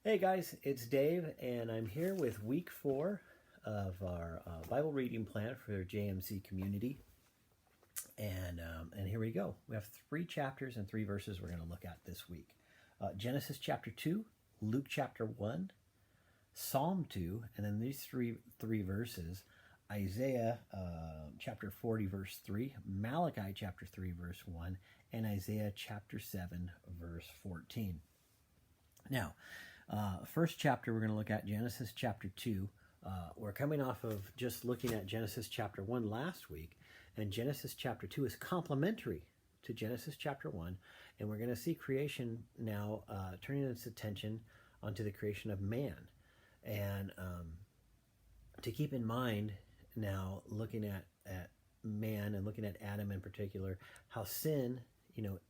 Hey guys, it's Dave, and I'm here with week 4 of our Bible reading plan for JMC community. And here we go. We have 3 chapters and 3 verses we're going to look at this week. Genesis chapter 2, Luke chapter 1, Psalm 2, and then these three verses, Isaiah chapter 40 verse 3, Malachi chapter 3 verse 1, and Isaiah chapter 7 verse 14. Now, first chapter we're going to look at Genesis chapter 2. We're coming off of just looking at Genesis chapter 1 last week, and Genesis chapter 2 is complementary to Genesis chapter 1, and we're going to see creation now turning its attention onto the creation of man. And to keep in mind now, looking at man and looking at Adam in particular, how sin,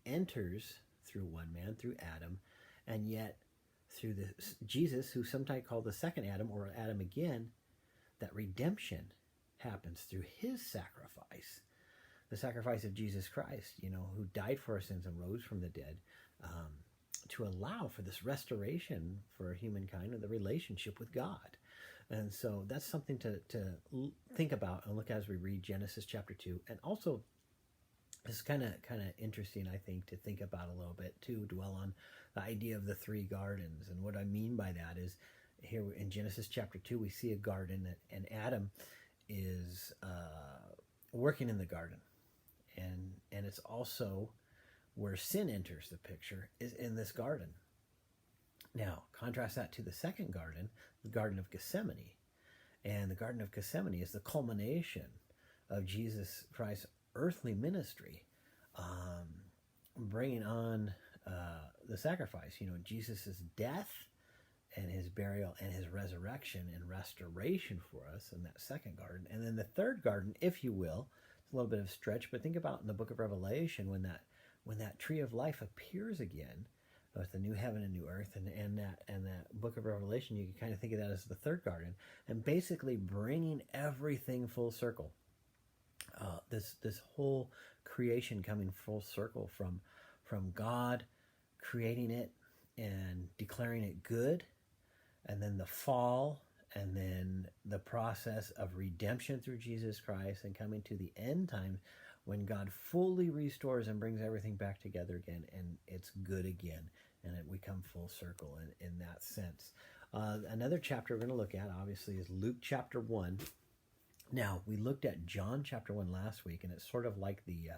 enters through one man, through Adam, and yet through Jesus, who sometimes called the second Adam or Adam again, that redemption happens through his sacrifice, the sacrifice of Jesus Christ, who died for our sins and rose from the dead, to allow for this restoration for humankind and the relationship with God. And so that's something to think about and look at as we read Genesis chapter 2. And also, it's kind of interesting, I think, to think about a little bit, to dwell on the idea of the 3 gardens. And what I mean by that is, here in Genesis chapter 2, we see a garden, and Adam is working in the garden. And it's also where sin enters the picture, is in this garden. Now, contrast that to the second garden, the Garden of Gethsemane. And the Garden of Gethsemane is the culmination of Jesus Christ's earthly ministry, bringing on the sacrifice, Jesus' death and his burial and his resurrection and restoration for us in that second garden. And then the third garden, if you will, it's a little bit of a stretch, but think about in the book of Revelation when that tree of life appears again with the new heaven and new earth, and that book of Revelation, you can kind of think of that as the third garden, and basically bringing everything full circle. This whole creation coming full circle from God creating it and declaring it good, and then the fall, and then the process of redemption through Jesus Christ, and coming to the end time when God fully restores and brings everything back together again, and it's good again, and we come full circle in that sense. Another chapter we're going to look at, obviously, is Luke chapter 1. Now, we looked at John chapter 1 last week, and it's sort of like the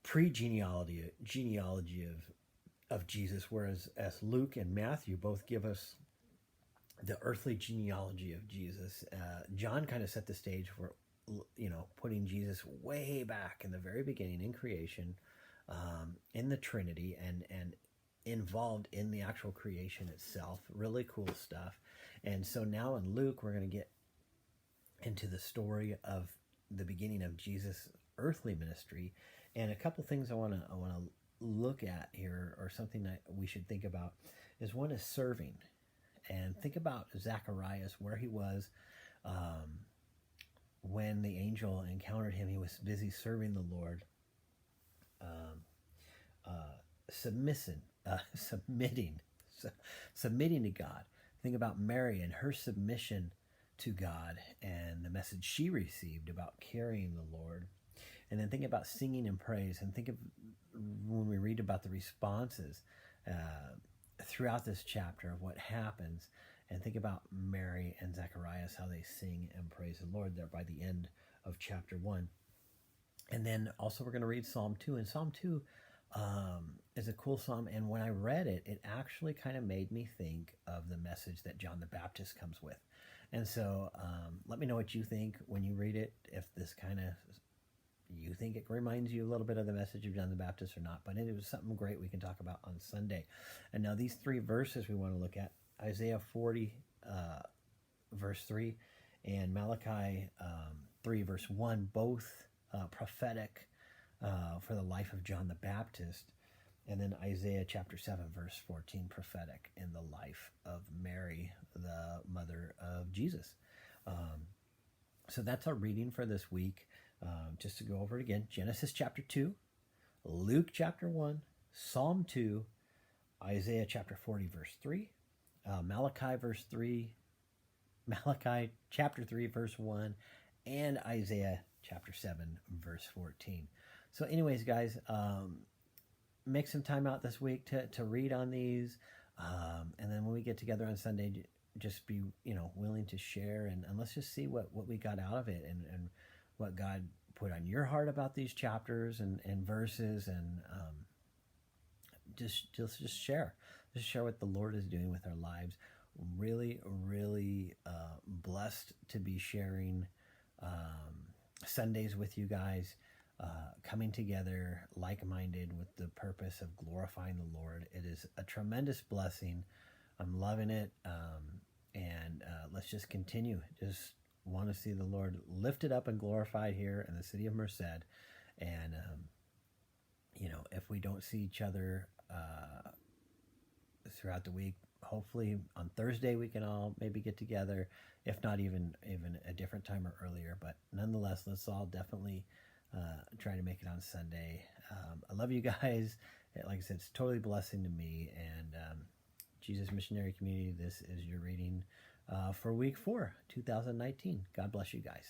pre-genealogy of Jesus, whereas as Luke and Matthew both give us the earthly genealogy of Jesus. John kind of set the stage for, putting Jesus way back in the very beginning in creation, in the Trinity, and involved in the actual creation itself. Really cool stuff. And so now in Luke, we're going to get into the story of the beginning of Jesus' earthly ministry, and a couple things I want to look at here, or something that we should think about, is one is serving. And think about Zacharias, where he was when the angel encountered him. He was busy serving the Lord, submitting to God. Think about Mary and her submission to God and the message she received about carrying the Lord. And then think about singing and praise, and think of when we read about the responses throughout this chapter of what happens, and think about Mary and Zacharias, how they sing and praise the Lord there by the end of chapter 1. And then also we're going to read Psalm 2, and Psalm 2 is a cool psalm, and when I read it, it actually kind of made me think of the message that John the Baptist comes with. And so let me know what you think when you read it, if this kind of, you think it reminds you a little bit of the message of John the Baptist or not. But it was something great we can talk about on Sunday. And now these 3 verses we want to look at, Isaiah 40 verse 3 and Malachi 3 verse 1, both prophetic for the life of John the Baptist. And then Isaiah chapter 7 verse 14, prophetic in the life of Mary, the mother of Jesus. So that's our reading for this week. Just to go over it again, Genesis chapter 2, Luke chapter 1, Psalm 2, Isaiah chapter 40 verse 3, Malachi chapter 3, verse 1, and Isaiah chapter 7, verse 14. So anyways, guys, make some time out this week to read on these. And then when we get together on Sunday, just be, willing to share, and let's just see what we got out of it, and what God put on your heart about these chapters and verses, and just share. Just share what the Lord is doing with our lives. Really, really blessed to be sharing Sundays with you guys, coming together like-minded with the purpose of glorifying the Lord. It is a tremendous blessing. I'm loving it, and let's just continue. Just want to see the Lord lifted up and glorified here in the city of Merced. And if we don't see each other throughout the week, hopefully on Thursday we can all maybe get together, if not even a different time or earlier. But nonetheless, let's all definitely try to make it on Sunday. I love you guys. Like I said, it's totally a blessing to me. And Jesus Missionary Community, this is your reading for week 4, 2019. God bless you guys.